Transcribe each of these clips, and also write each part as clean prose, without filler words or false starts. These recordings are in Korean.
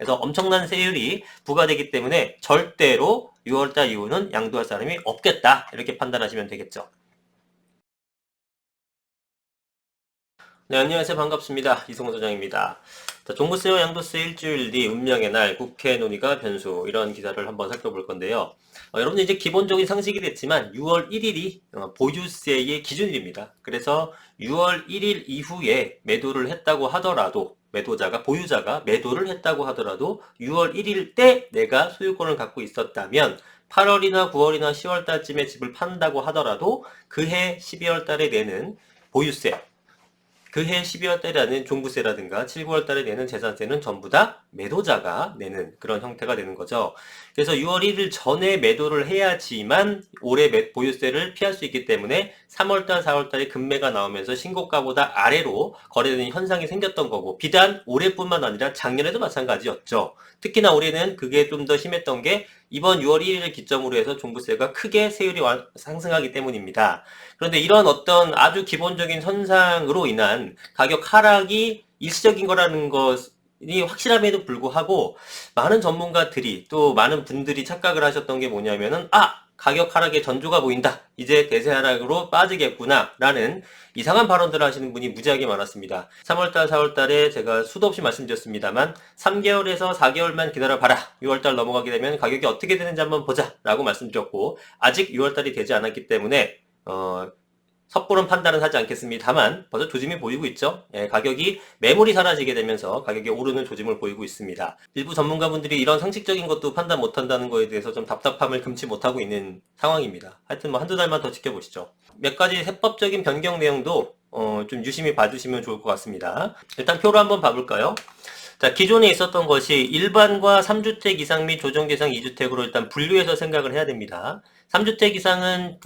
그래서 엄청난 세율이 부과되기 때문에 절대로 6월달 이후는 양도할 사람이 없겠다. 이렇게 판단하시면 되겠죠. 네, 안녕하세요. 반갑습니다. 이승훈 소장입니다. 자, 종부세와 양도세 일주일 뒤 운명의 날 국회 논의가 변수 이런 기사를 한번 살펴볼 건데요. 여러분들 이제 기본적인 상식이 됐지만 6월 1일이 보유세의 기준일입니다. 그래서 6월 1일 이후에 매도를 했다고 하더라도 보유자가 매도를 했다고 하더라도 6월 1일 때 내가 소유권을 갖고 있었다면 8월이나 9월이나 10월 달쯤에 집을 판다고 하더라도 그해 12월 달에 내는 보유세 그해 12월 달에 내는 종부세라든가 7, 9월 달에 내는 재산세는 전부 다 매도자가 내는 그런 형태가 되는 거죠. 그래서 6월 1일 전에 매도를 해야지만 올해 보유세를 피할 수 있기 때문에 3월 달, 4월 달에 급매가 나오면서 신고가보다 아래로 거래되는 현상이 생겼던 거고 비단 올해뿐만 아니라 작년에도 마찬가지였죠. 특히나 올해는 그게 좀 더 심했던 게 이번 6월 1일을 기점으로 해서 종부세가 크게 세율이 상승하기 때문입니다. 그런데 이런 어떤 아주 기본적인 현상으로 인한 가격 하락이 일시적인 거라는 것이 확실함에도 불구하고 많은 전문가들이 또 많은 분들이 착각을 하셨던 게 뭐냐면은 가격 하락의 전조가 보인다. 이제 대세 하락으로 빠지겠구나. 라는 이상한 발언들을 하시는 분이 무지하게 많았습니다. 3월달, 4월달에 제가 수도 없이 말씀드렸습니다만 3개월에서 4개월만 기다려봐라. 6월달 넘어가게 되면 가격이 어떻게 되는지 한번 보자. 라고 말씀드렸고 아직 6월달이 되지 않았기 때문에 섣부른 판단은 하지 않겠습니다만 벌써 조짐이 보이고 있죠. 가격이 매물이 사라지게 되면서 가격이 오르는 조짐을 보이고 있습니다. 일부 전문가분들이 이런 상식적인 것도 판단 못한다는 거에 대해서 좀 답답함을 금치 못하고 있는 상황입니다. 하여튼 한두 달만 더 지켜보시죠. 몇 가지 세법적인 변경 내용도 좀 유심히 봐주시면 좋을 것 같습니다. 일단 표로 한번 봐볼까요? 자, 기존에 있었던 것이 일반과 3주택 이상 및 조정대상 2주택으로 일단 분류해서 생각을 해야 됩니다. 3주택 이상은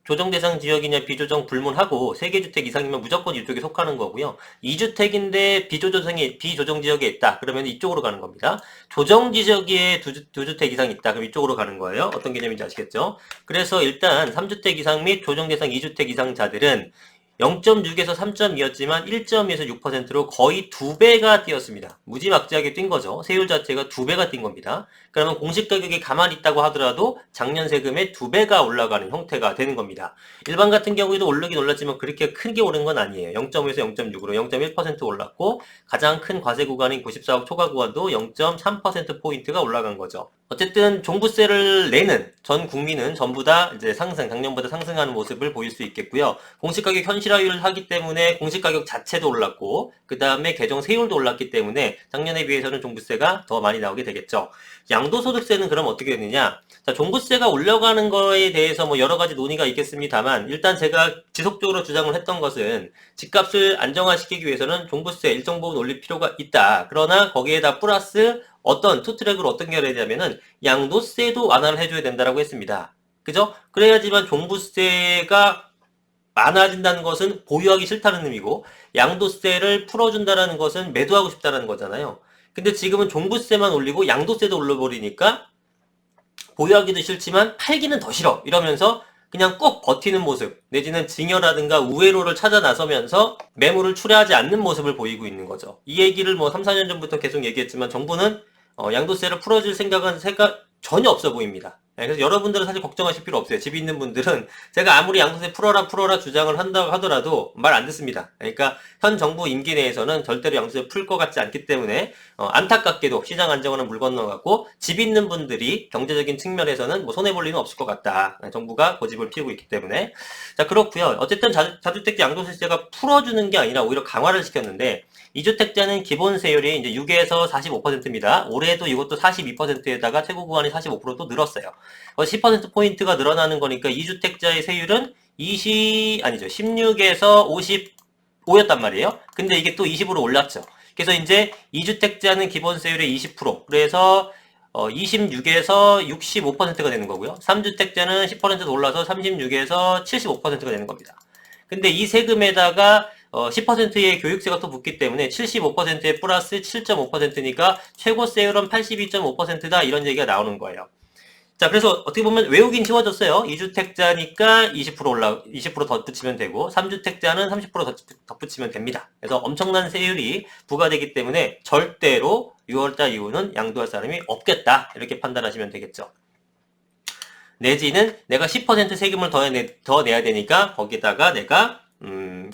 조정대상 지역이냐 비조정 불문하고 3개 주택 이상이면 무조건 이쪽에 속하는 거고요. 2주택인데 비조정 지역에 있다. 그러면 이쪽으로 가는 겁니다. 조정 지역에 2주택 이상 있다. 그럼 이쪽으로 가는 거예요. 어떤 개념인지 아시겠죠? 그래서 일단 3주택 이상 및 조정대상 2주택 이상자들은 0.6에서 3.2였지만 1.2에서 6%로 거의 2배가 뛰었습니다. 무지막지하게 뛴 거죠. 세율 자체가 2배가 뛴 겁니다. 그러면 공시가격이 가만히 있다고 하더라도 작년 세금의 2배가 올라가는 형태가 되는 겁니다. 일반 같은 경우에도 오르긴 올랐지만 그렇게 크게 오른 건 아니에요. 0.5에서 0.6으로 0.1% 올랐고 가장 큰 과세 구간인 94억 초과 구간도 0.3%포인트가 올라간 거죠. 어쨌든 종부세를 내는 전 국민은 전부 다 이제 작년보다 상승하는 모습을 보일 수 있겠고요. 공시가격 현실화율을 하기 때문에 공시가격 자체도 올랐고 그 다음에 개정 세율도 올랐기 때문에 작년에 비해서는 종부세가 더 많이 나오게 되겠죠. 양도소득세는 그럼 어떻게 되느냐? 자, 종부세가 올라가는 거에 대해서 뭐 여러 가지 논의가 있겠습니다만 일단 제가 지속적으로 주장을 했던 것은 집값을 안정화시키기 위해서는 종부세 일정 부분 올릴 필요가 있다. 그러나 거기에다 플러스 어떤 투트랙으로 어떤 게 해야 되냐면은 양도세도 완화를 해줘야 된다라고 했습니다. 그죠? 그래야지만 종부세가 많아진다는 것은 보유하기 싫다는 의미고 양도세를 풀어준다는 것은 매도하고 싶다는 거잖아요. 근데 지금은 종부세만 올리고 양도세도 올려버리니까 보유하기도 싫지만 팔기는 더 싫어 이러면서 그냥 꼭 버티는 모습 내지는 증여라든가 우회로를 찾아 나서면서 매물을 출하하지 않는 모습을 보이고 있는 거죠. 이 얘기를 3, 4년 전부터 계속 얘기했지만 정부는 양도세를 풀어줄 생각은 전혀 없어 보입니다. 그래서 여러분들은 사실 걱정하실 필요 없어요. 집이 있는 분들은 제가 아무리 양도세 풀어라 주장을 한다고 하더라도 말 안 듣습니다. 그러니까 현 정부 임기 내에서는 절대로 양도세 풀 것 같지 않기 때문에 안타깝게도 시장 안정화는 물 건너갔고 집 있는 분들이 경제적인 측면에서는 손해볼 일은 없을 것 같다. 정부가 고집을 피우고 있기 때문에 자 그렇고요. 어쨌든 자주택자 양도세제가 풀어주는 게 아니라 오히려 강화를 시켰는데 2주택자는 기본 세율이 이제 6에서 45%입니다. 올해도 이것도 42%에다가 최고 구간이 45%또 늘었어요. 10%포인트가 늘어나는 거니까 2주택자의 세율은 16에서 55였단 말이에요. 근데 이게 또 20으로 올랐죠. 그래서 이제 2주택자는 기본 세율의 20%, 그래서 26에서 65%가 되는 거고요. 3주택자는 10% 올라서 36에서 75%가 되는 겁니다. 근데 이 세금에다가 10%의 교육세가 또 붙기 때문에 75%에 플러스 7.5%니까 최고 세율은 82.5%다 이런 얘기가 나오는 거예요. 자, 그래서 어떻게 보면 외우긴 쉬워졌어요. 2주택자니까 20% 덧붙이면 되고, 3주택자는 30% 덧붙이면 됩니다. 그래서 엄청난 세율이 부과되기 때문에 절대로 6월달 이후는 양도할 사람이 없겠다. 이렇게 판단하시면 되겠죠. 내지는 내가 10% 세금을 더 내야 되니까 거기다가 내가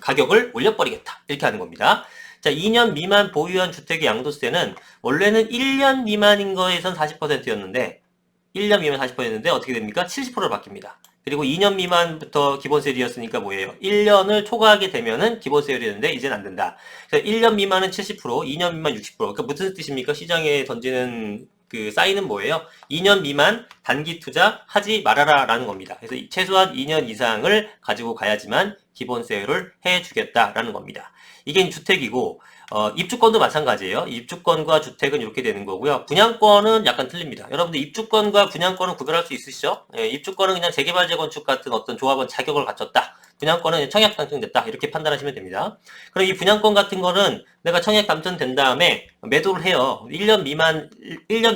가격을 올려버리겠다. 이렇게 하는 겁니다. 자, 2년 미만 보유한 주택의 양도세는 원래는 1년 미만인 거에선 40%였는데 1년 미만 40%였는데 어떻게 됩니까? 70%로 바뀝니다. 그리고 2년 미만부터 기본세율이었으니까 뭐예요? 1년을 초과하게 되면은 기본세율이었는데 이제는 안 된다. 그래서 1년 미만은 70%, 2년 미만 60%. 그러니까 무슨 뜻입니까? 시장에 던지는 그 사인은 뭐예요? 2년 미만 단기 투자 하지 말아라 라는 겁니다. 그래서 최소한 2년 이상을 가지고 가야지만 기본세율을 해주겠다라는 겁니다. 이게 주택이고 입주권도 마찬가지예요. 입주권과 주택은 이렇게 되는 거고요. 분양권은 약간 틀립니다. 여러분들 입주권과 분양권은 구별할 수 있으시죠? 예, 입주권은 그냥 재개발 재건축 같은 어떤 조합원 자격을 갖췄다. 분양권은 청약 당첨됐다. 이렇게 판단하시면 됩니다. 그럼 이 분양권 같은 거는 내가 청약 당첨된 다음에 매도를 해요. 1년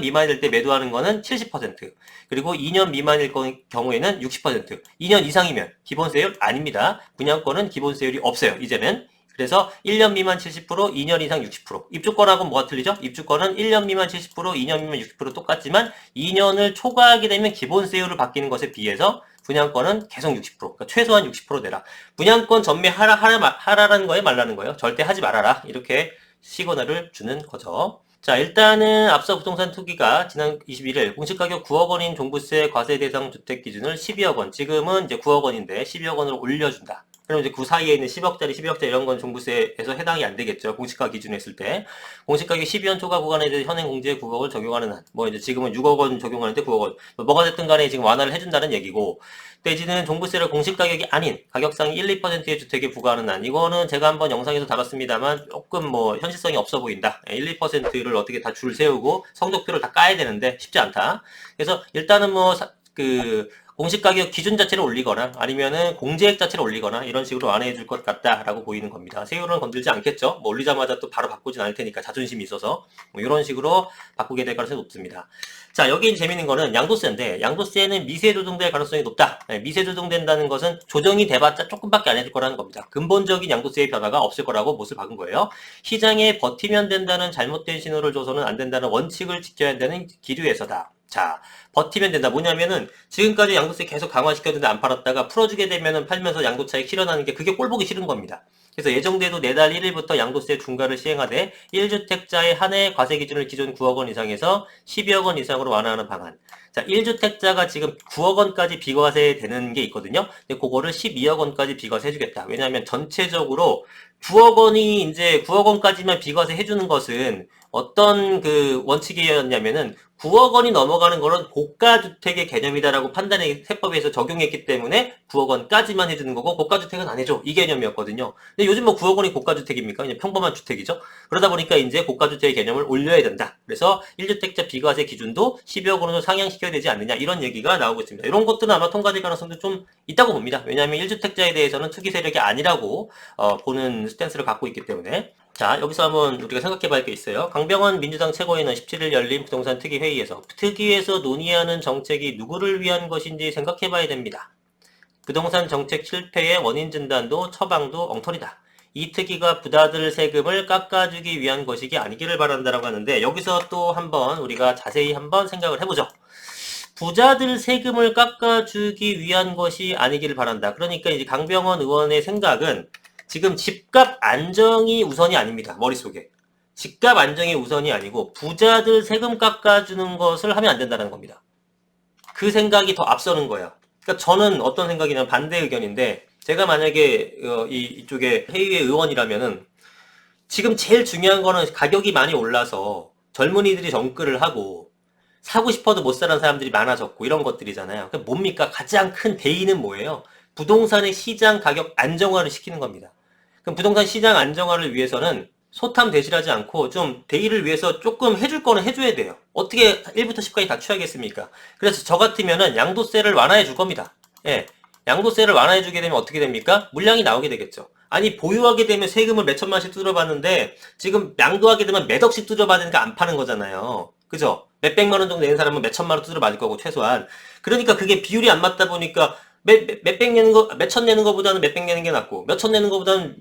미만일 때 매도하는 거는 70%. 그리고 2년 미만일 경우에는 60%. 2년 이상이면 기본세율 아닙니다. 분양권은 기본세율이 없어요. 이제는. 그래서 1년 미만 70%, 2년 이상 60%. 입주권하고는 뭐가 틀리죠? 입주권은 1년 미만 70%, 2년 미만 60% 똑같지만 2년을 초과하게 되면 기본세율을 바뀌는 것에 비해서 분양권은 계속 60%. 그러니까 최소한 60% 내라. 분양권 전매하라는 거예요? 말라는 거예요? 절대 하지 말아라. 이렇게 시그널을 주는 거죠. 자, 일단은 앞서 부동산 투기가 지난 21일 공시가격 9억 원인 종부세 과세 대상 주택 기준을 12억 원, 지금은 이제 9억 원인데 12억 원으로 올려준다. 그럼 이제 그 사이에 있는 10억짜리, 12억짜리 이런 건 종부세에서 해당이 안 되겠죠. 공시가 기준으로 했을 때. 공시가격 12원 초과 구간에 대해 현행 공제에 9억을 적용하는 한. 뭐 이제 지금은 6억 원 적용하는데 9억 원. 뭐가 됐든 간에 지금 완화를 해준다는 얘기고. 내지는 종부세를 공시가격이 아닌 가격상 1, 2%의 주택에 부과하는 한. 이거는 제가 한번 영상에서 다뤘습니다만 조금 뭐 현실성이 없어 보인다. 1, 2%를 어떻게 다 줄 세우고 성적표를 다 까야 되는데 쉽지 않다. 그래서 일단은 뭐 공시가격 기준 자체를 올리거나 아니면은 공제액 자체를 올리거나 이런 식으로 완화해 줄 것 같다라고 보이는 겁니다. 세율은 건들지 않겠죠. 뭐 올리자마자 또 바로 바꾸진 않을 테니까 자존심이 있어서 뭐 이런 식으로 바꾸게 될 가능성이 높습니다. 자, 여기 재밌는 거는 양도세인데 양도세는 미세 조정될 가능성이 높다. 미세 조정된다는 것은 조정이 돼봤자 조금밖에 안 해줄 거라는 겁니다. 근본적인 양도세의 변화가 없을 거라고 못을 박은 거예요. 시장에 버티면 된다는 잘못된 신호를 줘서는 안 된다는 원칙을 지켜야 한다는 기류에서다. 자, 버티면 된다. 뭐냐면은 지금까지 양도세 계속 강화시켰는데 안 팔았다가 풀어주게 되면은 팔면서 양도 차익 실현하는 게 그게 꼴 보기 싫은 겁니다. 그래서 예정대로 내달 1일부터 양도세 중과를 시행하되 1주택자의 한 해 과세 기준을 기존 9억 원 이상에서 12억 원 이상으로 완화하는 방안. 자, 1주택자가 지금 9억 원까지 비과세 되는 게 있거든요. 근데 그거를 12억 원까지 비과세 해주겠다. 왜냐하면 전체적으로 9억 원이 이제 9억 원까지만 비과세 해주는 것은 어떤 그 원칙이었냐면은 9억 원이 넘어가는 거는 고가주택의 개념이다라고 판단의 세법에서 적용했기 때문에 9억 원까지만 해주는 거고 고가주택은 안 해줘. 이 개념이었거든요. 근데 요즘 뭐 9억 원이 고가주택입니까? 그냥 평범한 주택이죠. 그러다 보니까 이제 고가주택의 개념을 올려야 된다. 그래서 1주택자 비과세 기준도 12억 원으로 상향시켜야 되지 않느냐 이런 얘기가 나오고 있습니다. 이런 것들은 아마 통과될 가능성도 좀 있다고 봅니다. 왜냐하면 1주택자에 대해서는 투기 세력이 아니라고 보는 스탠스를 갖고 있기 때문에. 자, 여기서 한번 우리가 생각해 봐야 할 게 있어요. 강병원 민주당 최고위원은 17일 열린 부동산 특위 회의에서 특위에서 논의하는 정책이 누구를 위한 것인지 생각해 봐야 됩니다. 부동산 정책 실패의 원인 진단도 처방도 엉터리다. 이 특위가 부자들 세금을 깎아주기 위한 것이 아니기를 바란다라고 하는데 여기서 또 한번 우리가 자세히 한번 생각을 해보죠. 부자들 세금을 깎아주기 위한 것이 아니기를 바란다. 그러니까 이제 강병원 의원의 생각은 지금 집값 안정이 우선이 아닙니다. 머릿속에. 집값 안정이 우선이 아니고 부자들 세금 깎아주는 것을 하면 안 된다는 겁니다. 그 생각이 더 앞서는 거예요. 그러니까 저는 어떤 생각이냐면 반대 의견인데 제가 만약에 이쪽에 회의의 의원이라면은 지금 제일 중요한 거는 가격이 많이 올라서 젊은이들이 정글을 하고 사고 싶어도 못 사는 사람들이 많아졌고 이런 것들이잖아요. 그러니까 뭡니까? 가장 큰 대의는 뭐예요? 부동산의 시장 가격 안정화를 시키는 겁니다. 그럼 부동산 시장 안정화를 위해서는 소탐 대실하지 않고 좀 대의를 위해서 조금 해줄 거는 해줘야 돼요. 어떻게 1부터 10까지 다 취하겠습니까? 그래서 저 같으면은 양도세를 완화해 줄 겁니다. 예. 양도세를 완화해 주게 되면 어떻게 됩니까? 물량이 나오게 되겠죠. 아니 보유하게 되면 세금을 몇천만씩 뜯어봤는데 지금 양도하게 되면 몇 억씩 뜯어받으니까 안 파는 거잖아요. 그죠? 몇백만 원 정도 내는 사람은 몇천만 원 두드려 맞을 거고, 최소한. 그러니까 그게 비율이 안 맞다 보니까 몇백 내는 거, 몇천 내는 거보다는 몇백 내는 게 낫고, 몇천 내는 거보다는,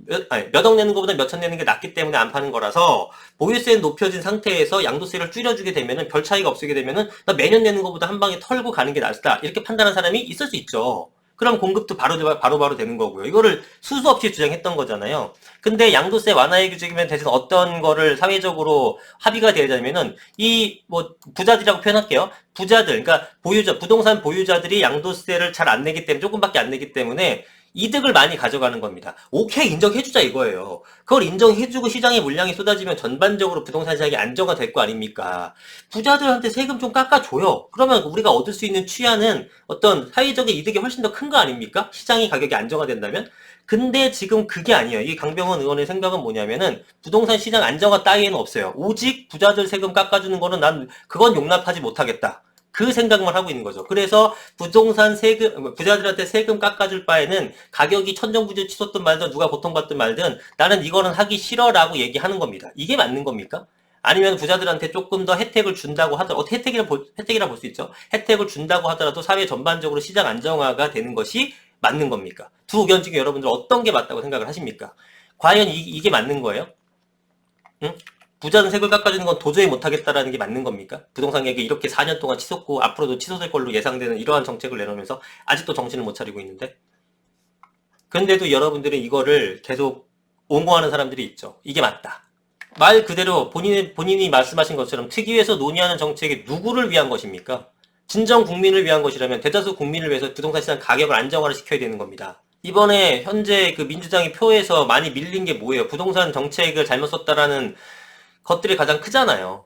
몇억 내는 거보다는 몇천 내는 게 낫기 때문에 안 파는 거라서, 보유세는 높여진 상태에서 양도세를 줄여주게 되면은, 별 차이가 없게 되면은, 나 매년 내는 거보다 한 방에 털고 가는 게 낫다. 이렇게 판단하는 사람이 있을 수 있죠. 그럼 공급도 바로 되는 거고요. 이거를 수수 없이 주장했던 거잖아요. 근데 양도세 완화의 규칙이면 대신 어떤 거를 사회적으로 합의가 돼야 되냐면은, 부자들이라고 표현할게요. 부자들, 그러니까 부동산 보유자들이 양도세를 잘 안 내기 때문에, 조금밖에 안 내기 때문에, 이득을 많이 가져가는 겁니다. 오케이, 인정해주자 이거예요. 그걸 인정해주고 시장에 물량이 쏟아지면 전반적으로 부동산 시장이 안정화 될 거 아닙니까? 부자들한테 세금 좀 깎아줘요. 그러면 우리가 얻을 수 있는 취하는 어떤 사회적인 이득이 훨씬 더 큰 거 아닙니까? 시장이 가격이 안정화된다면? 근데 지금 그게 아니에요. 이 강병원 의원의 생각은 뭐냐면은 부동산 시장 안정화 따위에는 없어요. 오직 부자들 세금 깎아주는 거는 난 그건 용납하지 못하겠다. 그 생각만 하고 있는 거죠. 그래서 부동산 세금, 부자들한테 세금 깎아줄 바에는 가격이 천정부지 치솟든 말든 누가 고통받든 말든 나는 이거는 하기 싫어라고 얘기하는 겁니다. 이게 맞는 겁니까? 아니면 부자들한테 조금 더 혜택을 준다고 하더라도, 혜택이라 볼 수 있죠. 혜택을 준다고 하더라도 사회 전반적으로 시장 안정화가 되는 것이 맞는 겁니까? 두 의견 중에 여러분들 어떤 게 맞다고 생각을 하십니까? 과연 이게 맞는 거예요? 응? 부자는 세금 깎아주는 건 도저히 못하겠다라는 게 맞는 겁니까? 부동산 가격이 이렇게 4년 동안 치솟고 앞으로도 치솟을 걸로 예상되는 이러한 정책을 내놓으면서 아직도 정신을 못 차리고 있는데? 근데도 여러분들은 이거를 계속 옹호하는 사람들이 있죠. 이게 맞다. 말 그대로 본인이 말씀하신 것처럼 특위에서 논의하는 정책이 누구를 위한 것입니까? 진정 국민을 위한 것이라면 대다수 국민을 위해서 부동산 시장 가격을 안정화를 시켜야 되는 겁니다. 이번에 현재 그 민주당이 표에서 많이 밀린 게 뭐예요? 부동산 정책을 잘못 썼다라는 것들이 가장 크잖아요.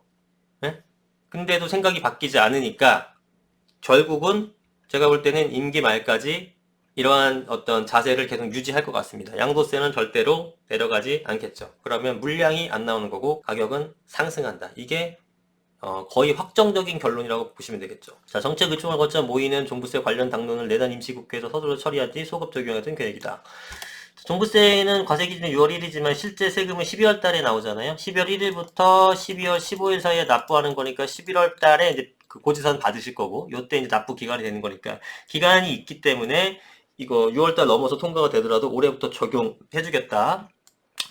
예? 근데도 생각이 바뀌지 않으니까 결국은 제가 볼 때는 임기 말까지 이러한 어떤 자세를 계속 유지할 것 같습니다. 양도세는 절대로 내려가지 않겠죠. 그러면 물량이 안 나오는 거고 가격은 상승한다. 이게 거의 확정적인 결론이라고 보시면 되겠죠. 자, 정책 의총을 거쳐 모이는 종부세 관련 당론을 내년 임시국회에서 서두로 처리한 뒤 소급 적용하는 계획이다. 종부세는 과세 기준이 6월 1일이지만 실제 세금은 12월 달에 나오잖아요. 12월 1일부터 12월 15일 사이에 납부하는 거니까 11월 달에 이제 그 고지서는 받으실 거고, 요때 이제 납부 기간이 되는 거니까 기간이 있기 때문에 이거 6월 달 넘어서 통과가 되더라도 올해부터 적용해주겠다.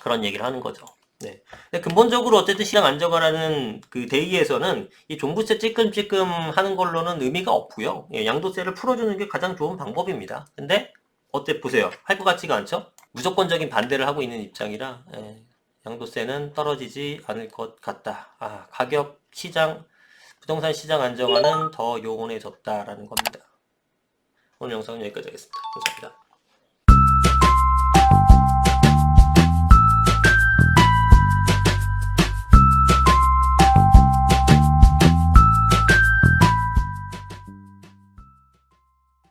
그런 얘기를 하는 거죠. 네. 근데 근본적으로 어쨌든 시장 안정화라는 그 대의에서는 이 종부세 찔끔찔끔 하는 걸로는 의미가 없고요. 예, 양도세를 풀어주는 게 가장 좋은 방법입니다. 근데 어때 보세요. 할 것 같지가 않죠? 무조건적인 반대를 하고 있는 입장이라 양도세는 떨어지지 않을 것 같다. 가격 시장, 부동산 시장 안정화는 더 요원해졌다라는 겁니다. 오늘 영상은 여기까지 하겠습니다. 감사합니다.